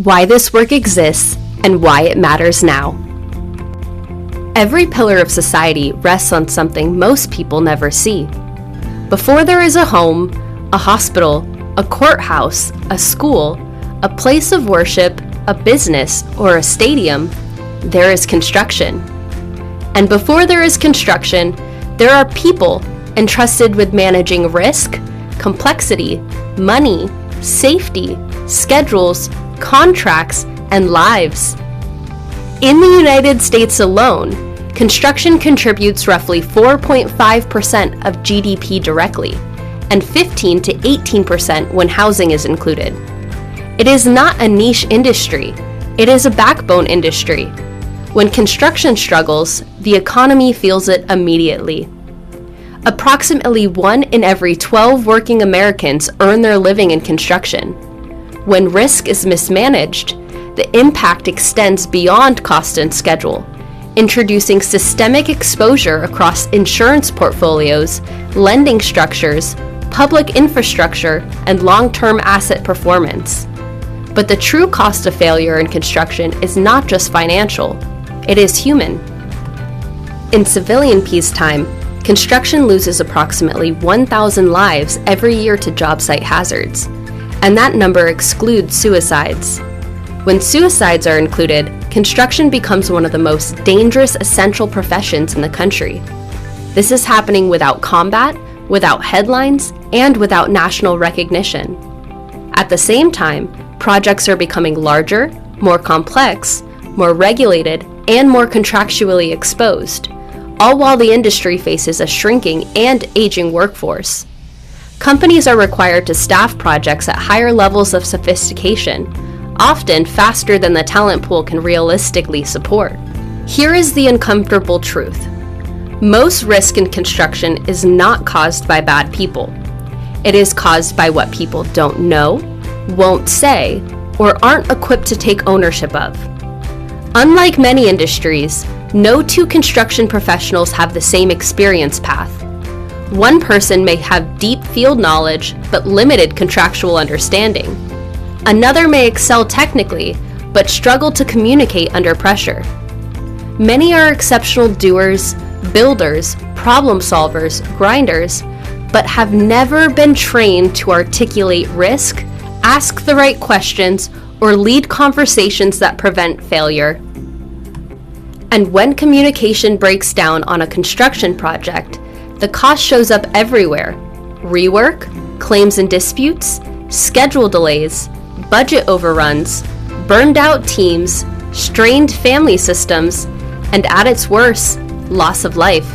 why this work exists, and why it matters now. Every pillar of society rests on something most people never see. Before there is a home, a hospital, a courthouse, a school, a place of worship, a business, or a stadium, there is construction. And before there is construction, there are people entrusted with managing risk, complexity, money, safety, schedules, contracts, and lives. In the United States alone, construction contributes roughly 4.5% of GDP directly, and 15 to 18% when housing is included. It is not a niche industry, it is a backbone industry. When construction struggles, the economy feels it immediately. Approximately 1 in every 12 working Americans earn their living in construction. When risk is mismanaged, the impact extends beyond cost and schedule, introducing systemic exposure across insurance portfolios, lending structures, public infrastructure, and long-term asset performance. But the true cost of failure in construction is not just financial, it is human. In civilian peacetime, construction loses approximately 1,000 lives every year to job site hazards, and that number excludes suicides. When suicides are included, construction becomes one of the most dangerous essential professions in the country. This is happening without combat, without headlines, and without national recognition. At the same time, projects are becoming larger, more complex, more regulated, and more contractually exposed, all while the industry faces a shrinking and aging workforce. Companies are required to staff projects at higher levels of sophistication, often faster than the talent pool can realistically support. Here is the uncomfortable truth. Most risk in construction is not caused by bad people. It is caused by what people don't know, won't say, or aren't equipped to take ownership of. Unlike many industries, no two construction professionals have the same experience path. One person may have deep field knowledge but limited contractual understanding. Another may excel technically, but struggle to communicate under pressure. Many are exceptional doers, builders, problem solvers, grinders, but have never been trained to articulate risk, ask the right questions, or lead conversations that prevent failure. And when communication breaks down on a construction project, the cost shows up everywhere: rework, claims and disputes, schedule delays, budget overruns, burned out teams, strained family systems, and at its worst, loss of life.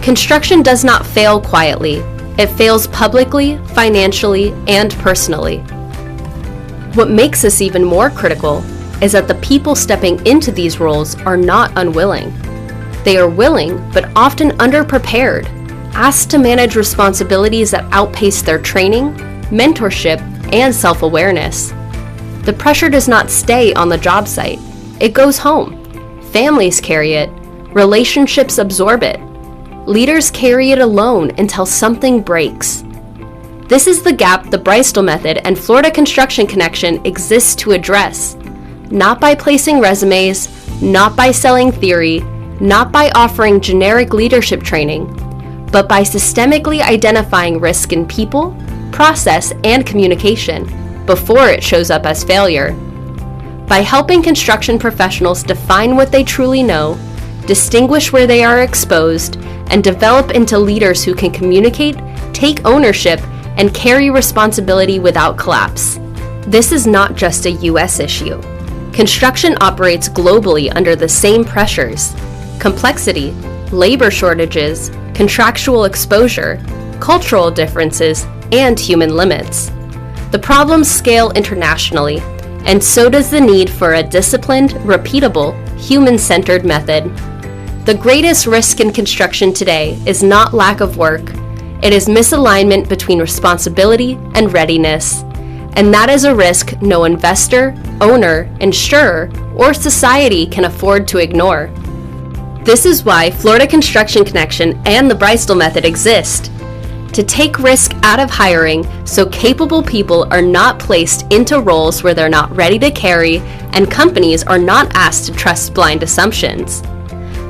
Construction does not fail quietly. It fails publicly, financially, and personally. What makes this even more critical is that the people stepping into these roles are not unwilling. They are willing, but often underprepared, asked to manage responsibilities that outpace their training, mentorship, and self-awareness. The pressure does not stay on the job site. It goes home. Families carry it. Relationships absorb it. Leaders carry it alone until something breaks. This is the gap the Breistol method and Florida Construction Connection exists to address. Not by placing resumes, not by selling theory, not by offering generic leadership training, but by systemically identifying risk in people, process, and communication before it shows up as failure. By helping construction professionals define what they truly know, distinguish where they are exposed, and develop into leaders who can communicate, take ownership, and carry responsibility without collapse. This is not just a US issue. Construction operates globally under the same pressures: complexity, labor shortages, contractual exposure, cultural differences, and human limits. The problems scale internationally, and so does the need for a disciplined, repeatable, human-centered method. The greatest risk in construction today is not lack of work. It is misalignment between responsibility and readiness. And that is a risk no investor, owner, insurer, or society can afford to ignore. This is why Florida Construction Connection and the Breistol method exist. to take risk out of hiring so capable people are not placed into roles where they're not ready to carry and companies are not asked to trust blind assumptions.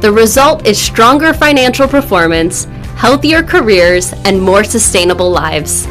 The result is stronger financial performance, healthier careers, and more sustainable lives.